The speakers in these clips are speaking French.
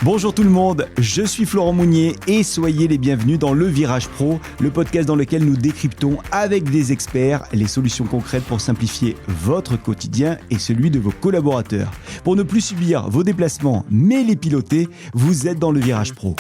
Bonjour tout le monde, je suis Florent Mounier et soyez les bienvenus dans Le Virage Pro, le podcast dans lequel nous décryptons avec des experts les solutions concrètes pour simplifier votre quotidien et celui de vos collaborateurs. Pour ne plus subir vos déplacements mais les piloter, vous êtes dans Le Virage Pro.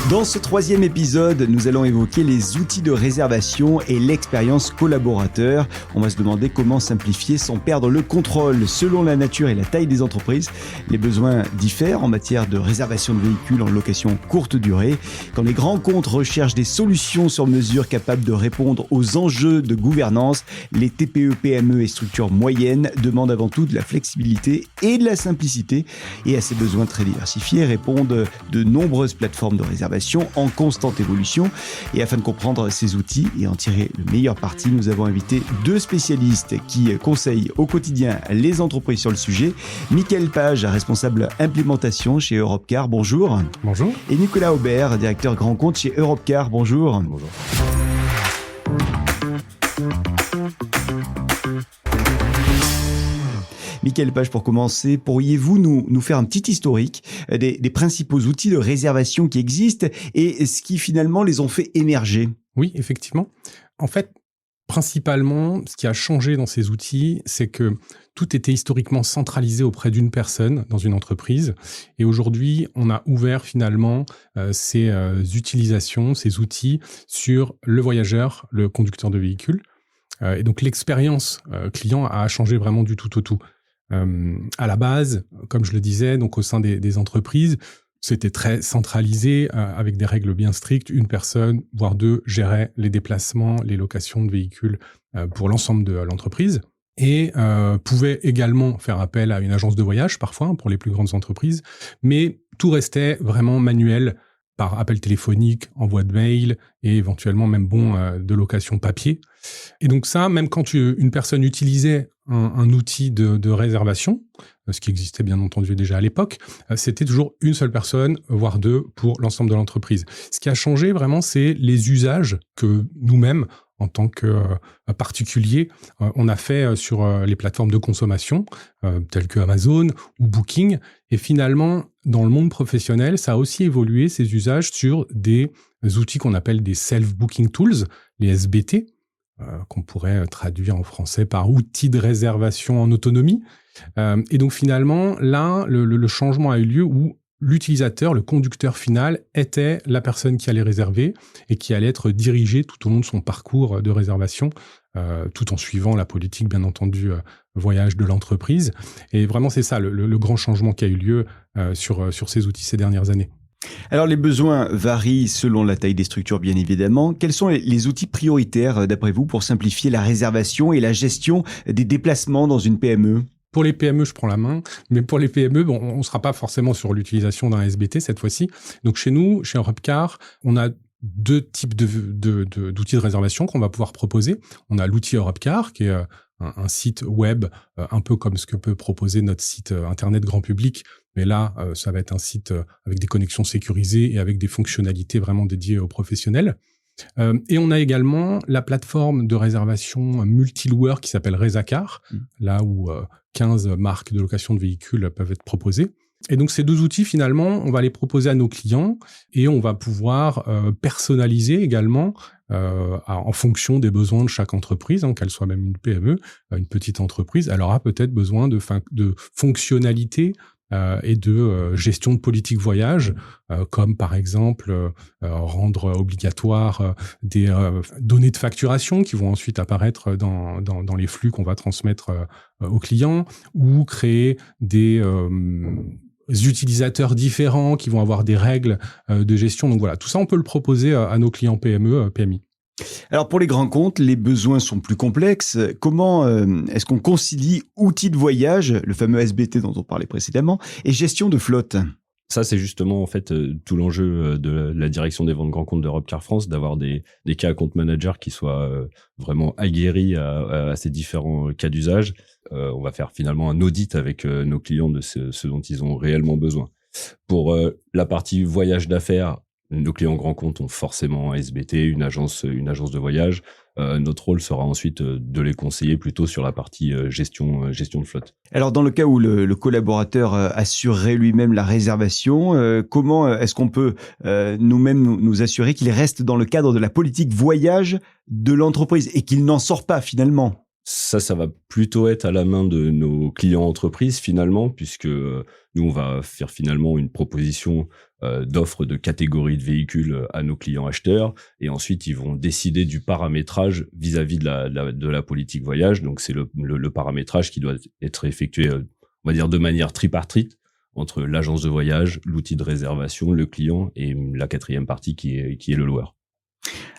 Dans ce troisième épisode, nous allons évoquer les outils de réservation et l'expérience collaborateur. On va se demander comment simplifier sans perdre le contrôle. Selon la nature et la taille des entreprises, les besoins diffèrent en matière de réservation de véhicules en location courte durée. Quand les grands comptes recherchent des solutions sur mesure capables de répondre aux enjeux de gouvernance, les TPE, PME et structures moyennes demandent avant tout de la flexibilité et de la simplicité. Et à ces besoins très diversifiés répondent de nombreuses plateformes de réservation en constante évolution. Et afin de comprendre ces outils et en tirer le meilleur parti, nous avons invité deux spécialistes qui conseillent au quotidien les entreprises sur le sujet. Mickaël Page, responsable implémentation chez Europcar, bonjour. Bonjour. Et Nicolas Aubert, directeur grand compte chez Europcar, bonjour. Bonjour. Mickaël Page, pour commencer, pourriez-vous nous faire un petit historique des principaux outils de réservation qui existent et ce qui finalement les ont fait émerger? Oui, effectivement. En fait, principalement, ce qui a changé dans ces outils, c'est que tout était historiquement centralisé auprès d'une personne dans une entreprise. Et aujourd'hui, on a ouvert finalement ces utilisations, ces outils sur le voyageur, le conducteur de véhicule. Et donc, l'expérience client a changé vraiment du tout au tout. À la base, comme je le disais, donc au sein des entreprises, c'était très centralisé avec des règles bien strictes. Une personne, voire deux, gérait les déplacements, les locations de véhicules pour l'ensemble de l'entreprise et pouvait également faire appel à une agence de voyage parfois pour les plus grandes entreprises. Mais tout restait vraiment manuel par appel téléphonique, envoi de mail et éventuellement même de location papier. Et donc ça, même quand une personne utilisait un outil de réservation, ce qui existait bien entendu déjà à l'époque, c'était toujours une seule personne, voire deux, pour l'ensemble de l'entreprise. Ce qui a changé vraiment, c'est les usages que nous-mêmes, en tant que particuliers, on a fait sur les plateformes de consommation, telles que Amazon ou Booking. Et finalement, dans le monde professionnel, ça a aussi évolué, ces usages, sur des outils qu'on appelle des self-booking tools, les SBT, qu'on pourrait traduire en français par outils de réservation en autonomie. Et donc finalement, là, le changement a eu lieu où l'utilisateur, le conducteur final, était la personne qui allait réserver et qui allait être dirigé tout au long de son parcours de réservation, tout en suivant la politique, bien entendu, voyage de l'entreprise. Et vraiment, c'est ça, le grand changement qui a eu lieu sur ces outils ces dernières années. Alors, les besoins varient selon la taille des structures, bien évidemment. Quels sont les outils prioritaires, d'après vous, pour simplifier la réservation et la gestion des déplacements dans une PME ? Pour les PME, je prends la main, mais pour les PME, on ne sera pas forcément sur l'utilisation d'un SBT cette fois-ci. Donc chez nous, chez Europcar, on a deux types d'outils de réservation qu'on va pouvoir proposer. On a l'outil Europcar, qui est un site web, un peu comme ce que peut proposer notre site internet grand public, mais là, ça va être un site avec des connexions sécurisées et avec des fonctionnalités vraiment dédiées aux professionnels. Et on a également la plateforme de réservation multi-loueur qui s'appelle Resacar, là où 15 marques de location de véhicules peuvent être proposées. Et donc, ces deux outils, finalement, on va les proposer à nos clients et on va pouvoir personnaliser également en fonction des besoins de chaque entreprise, qu'elle soit même une PME, une petite entreprise. Elle aura peut-être besoin de fonctionnalités et de gestion de politique voyage, comme par exemple rendre obligatoire des données de facturation qui vont ensuite apparaître dans les flux qu'on va transmettre aux clients, ou créer des utilisateurs différents qui vont avoir des règles de gestion. Donc voilà, tout ça, on peut le proposer à nos clients PME, PMI. Alors pour les grands comptes, les besoins sont plus complexes. Comment est-ce qu'on concilie outils de voyage, le fameux SBT dont on parlait précédemment, et gestion de flotte ? Ça, c'est justement en fait tout l'enjeu de la direction des ventes grands comptes d'Europecar France, d'avoir des key account managers qui soient vraiment aguerris à ces différents cas d'usage. On va faire finalement un audit avec nos clients de ce dont ils ont réellement besoin. Pour la partie voyage d'affaires, nos clients grands comptes ont forcément un SBT, une agence de voyage. Notre rôle sera ensuite de les conseiller plutôt sur la partie gestion de flotte. Alors, dans le cas où le collaborateur assurerait lui-même la réservation, comment est-ce qu'on peut nous-mêmes nous assurer qu'il reste dans le cadre de la politique voyage de l'entreprise et qu'il n'en sort pas finalement? Ça va plutôt être à la main de nos clients entreprises finalement, puisque nous, on va faire finalement une proposition d'offres de catégories de véhicules à nos clients acheteurs, et ensuite ils vont décider du paramétrage vis-à-vis de la politique voyage. Donc c'est le paramétrage qui doit être effectué, on va dire, de manière tripartite entre l'agence de voyage, l'outil de réservation, le client et la quatrième partie qui est le loueur.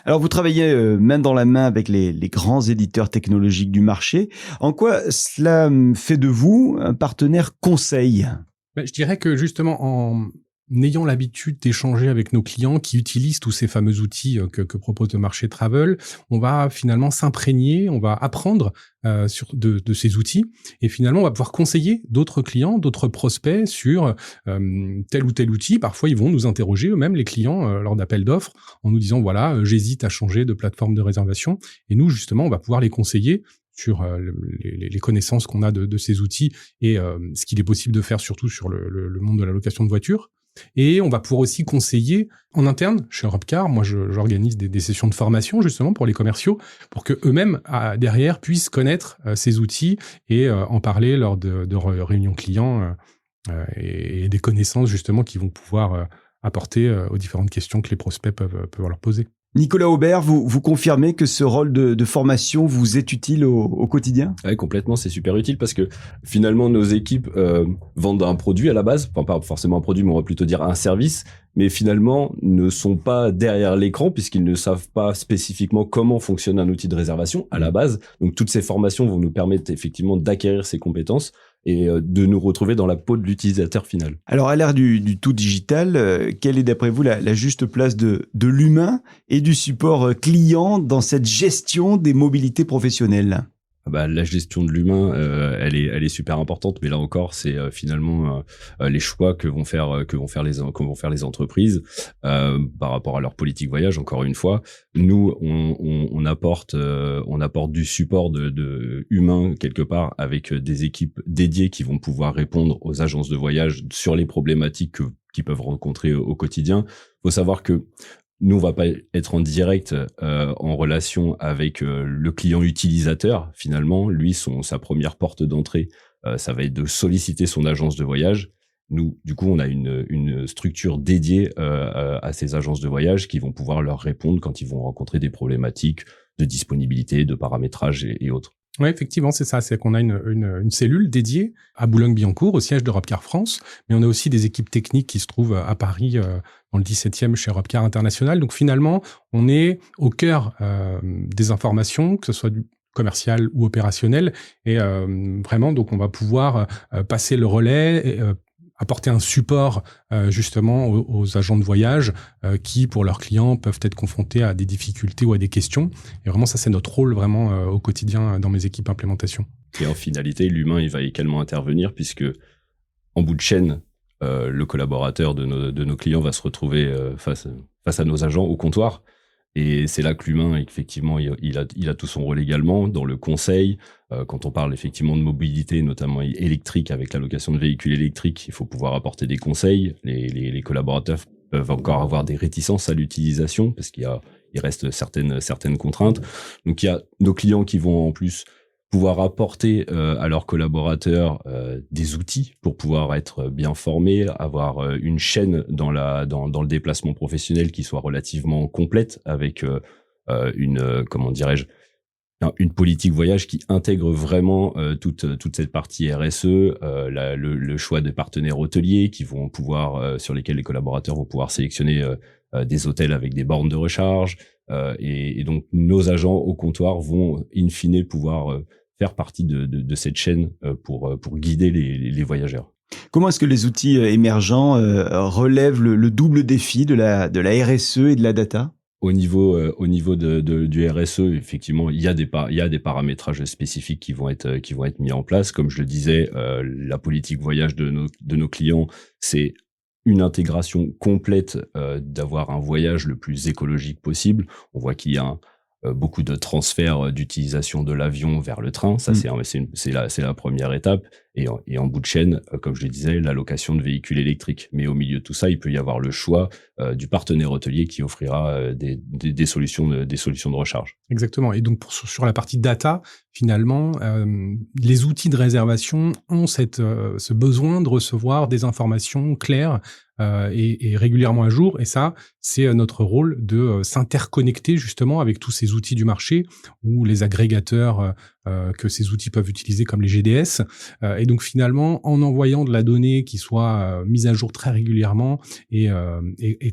Alors, vous travaillez main dans la main avec les grands éditeurs technologiques du marché. En quoi cela fait de vous un partenaire conseil? Je dirais que justement, en ayant l'habitude d'échanger avec nos clients qui utilisent tous ces fameux outils que propose le marché travel, on va finalement s'imprégner, on va apprendre de ces outils, et finalement on va pouvoir conseiller d'autres clients, d'autres prospects sur tel ou tel outil. Parfois ils vont nous interroger eux-mêmes, les clients, lors d'appels d'offres, en nous disant voilà, j'hésite à changer de plateforme de réservation, et nous justement on va pouvoir les conseiller sur les connaissances qu'on a de ces outils et ce qu'il est possible de faire surtout sur le monde de la location de voitures. Et on va pouvoir aussi conseiller en interne chez Europcar. Moi, j'organise des sessions de formation justement pour les commerciaux, pour que eux-mêmes derrière puissent connaître ces outils et en parler lors de réunions clients et des connaissances justement qui vont pouvoir apporter aux différentes questions que les prospects peuvent leur poser. Nicolas Aubert, vous confirmez que ce rôle de formation vous est utile au quotidien? Oui, complètement, c'est super utile parce que finalement nos équipes vendent un produit à la base, enfin pas forcément un produit, mais on va plutôt dire un service, mais finalement ne sont pas derrière l'écran puisqu'ils ne savent pas spécifiquement comment fonctionne un outil de réservation à la base. Donc toutes ces formations vont nous permettre effectivement d'acquérir ces compétences et de nous retrouver dans la peau de l'utilisateur final. Alors, à l'ère du tout digital, quelle est d'après vous la juste place de l'humain et du support client dans cette gestion des mobilités professionnelles? La gestion de l'humain, elle est super importante, mais là encore, c'est finalement les choix que vont faire les entreprises par rapport à leur politique voyage. Encore une fois, nous on apporte du support de humain quelque part avec des équipes dédiées qui vont pouvoir répondre aux agences de voyage sur les problématiques qu'ils peuvent rencontrer au quotidien. Faut savoir que nous, on va pas être en direct en relation avec le client utilisateur. Finalement, lui, sa première porte d'entrée, ça va être de solliciter son agence de voyage. Nous, du coup, on a une structure dédiée à ces agences de voyage qui vont pouvoir leur répondre quand ils vont rencontrer des problématiques de disponibilité, de paramétrage et autres. Oui, effectivement, c'est ça. C'est qu'on a une cellule dédiée à Boulogne-Billancourt, au siège d'Europecar France, mais on a aussi des équipes techniques qui se trouvent à Paris, dans le 17e, chez Europcar International. Donc finalement, on est au cœur des informations, que ce soit du commercial ou opérationnel, et vraiment, donc on va pouvoir passer le relais et apporter un support justement aux agents de voyage qui, pour leurs clients, peuvent être confrontés à des difficultés ou à des questions. Et vraiment, ça, c'est notre rôle vraiment au quotidien dans mes équipes implémentation. Et en finalité, l'humain, il va également intervenir puisque, en bout de chaîne, le collaborateur de nos clients va se retrouver face à nos agents au comptoir. Et c'est là que l'humain, effectivement, il a tout son rôle également dans le conseil. Quand on parle effectivement de mobilité, notamment électrique, avec la location de véhicules électriques, il faut pouvoir apporter des conseils. Les collaborateurs peuvent encore avoir des réticences à l'utilisation parce il reste certaines contraintes. Donc il y a nos clients qui vont en plus pouvoir apporter à leurs collaborateurs des outils pour pouvoir être bien formés, avoir une chaîne dans le déplacement professionnel qui soit relativement complète avec une politique voyage qui intègre vraiment toute cette partie RSE, le choix de partenaires hôteliers qui vont pouvoir sur lesquels les collaborateurs vont pouvoir sélectionner des hôtels avec des bornes de recharge et donc nos agents au comptoir vont in fine pouvoir faire partie de cette chaîne pour guider les voyageurs. Comment est-ce que les outils émergents relèvent le double défi de la RSE et de la data ? Au niveau du RSE, effectivement, il y a des paramétrages spécifiques qui vont être mis en place. Comme je le disais, la politique voyage de nos clients, c'est une intégration complète d'avoir un voyage le plus écologique possible. On voit qu'il y a beaucoup de transferts d'utilisation de l'avion vers le train. Ça, c'est la première étape. Et en bout de chaîne, comme je le disais, l'allocation de véhicules électriques. Mais au milieu de tout ça, il peut y avoir le choix du partenaire hôtelier qui offrira des solutions de recharge. Exactement. Et donc, sur la partie data, finalement, les outils de réservation ont ce besoin de recevoir des informations claires et régulièrement à jour. Et ça, c'est notre rôle de s'interconnecter justement avec tous ces outils du marché ou les agrégateurs que ces outils peuvent utiliser comme les GDS. Et donc finalement, en envoyant de la donnée qui soit mise à jour très régulièrement et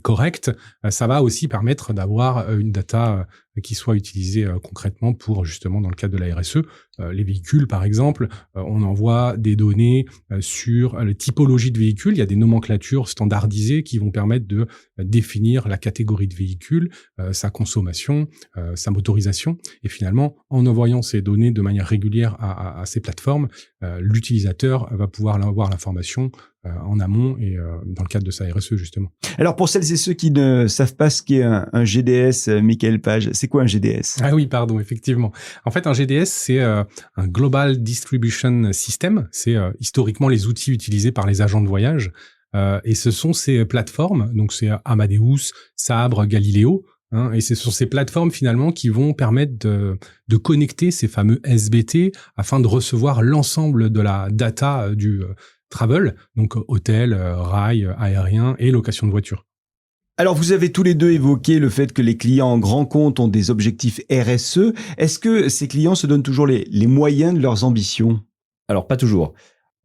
correcte, ça va aussi permettre d'avoir une data qui soit utilisée concrètement pour justement dans le cadre de la RSE. Les véhicules, par exemple, on envoie des données sur la typologie de véhicules. Il y a des nomenclatures standardisées qui vont permettre de définir la catégorie de véhicule, sa consommation, sa motorisation. Et finalement, en envoyant ces données de manière régulière à ces plateformes, l'utilisateur va pouvoir avoir l'information en amont et dans le cadre de sa RSE, justement. Alors, pour celles et ceux qui ne savent pas ce qu'est un GDS, Michael Page, c'est quoi un GDS ? Ah oui, pardon, effectivement. En fait, un GDS, c'est un Global Distribution System. C'est historiquement les outils utilisés par les agents de voyage. Et ce sont ces plateformes, donc c'est Amadeus, Sabre, Galileo, et ce sont ces plateformes finalement qui vont permettre de connecter ces fameux SBT afin de recevoir l'ensemble de la data du travel, donc hôtel, rail, aérien et location de voiture. Alors, vous avez tous les deux évoqué le fait que les clients en grand compte ont des objectifs RSE. Est-ce que ces clients se donnent toujours les moyens de leurs ambitions ? Alors, pas toujours.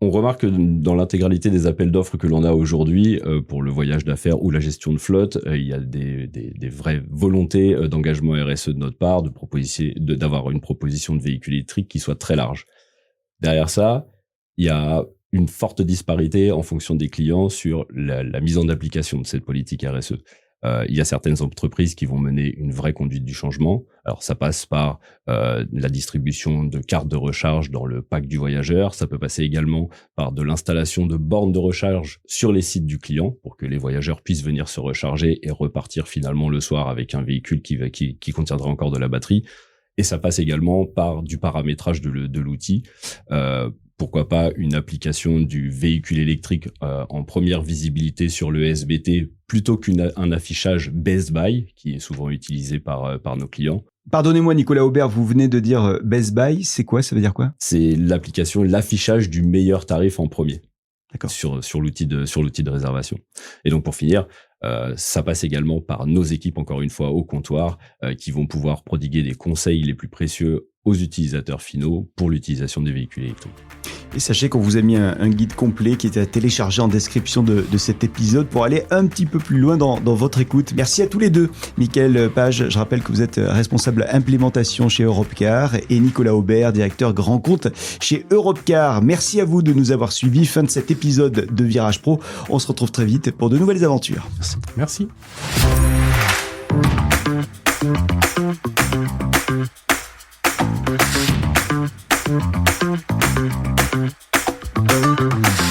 On remarque que dans l'intégralité des appels d'offres que l'on a aujourd'hui pour le voyage d'affaires ou la gestion de flotte, il y a des vraies volontés d'engagement RSE de notre part, d'avoir une proposition de véhicule électrique qui soit très large. Derrière ça, il y a une forte disparité en fonction des clients sur la mise en application de cette politique RSE. Il y a certaines entreprises qui vont mener une vraie conduite du changement. Alors, ça passe par la distribution de cartes de recharge dans le pack du voyageur. Ça peut passer également par de l'installation de bornes de recharge sur les sites du client pour que les voyageurs puissent venir se recharger et repartir finalement le soir avec un véhicule qui contiendra encore de la batterie. Et ça passe également par du paramétrage de l'outil. Pourquoi pas une application du véhicule électrique en première visibilité sur le SBT plutôt qu'un affichage Best Buy qui est souvent utilisé par nos clients. Pardonnez-moi Nicolas Aubert, vous venez de dire Best Buy, c'est quoi ? Ça veut dire quoi ? C'est l'affichage du meilleur tarif en premier. D'accord. Sur l'outil de réservation. Et donc pour finir, ça passe également par nos équipes, encore une fois, au comptoir, qui vont pouvoir prodiguer des conseils les plus précieux aux utilisateurs finaux pour l'utilisation des véhicules électriques. Et sachez qu'on vous a mis un guide complet qui est à télécharger en description de cet épisode pour aller un petit peu plus loin dans votre écoute. Merci à tous les deux. Michael Page, je rappelle que vous êtes responsable implémentation chez Europcar et Nicolas Aubert, directeur grand compte chez Europcar. Merci à vous de nous avoir suivis. Fin de cet épisode de Virage Pro. On se retrouve très vite pour de nouvelles aventures. Merci. Merci.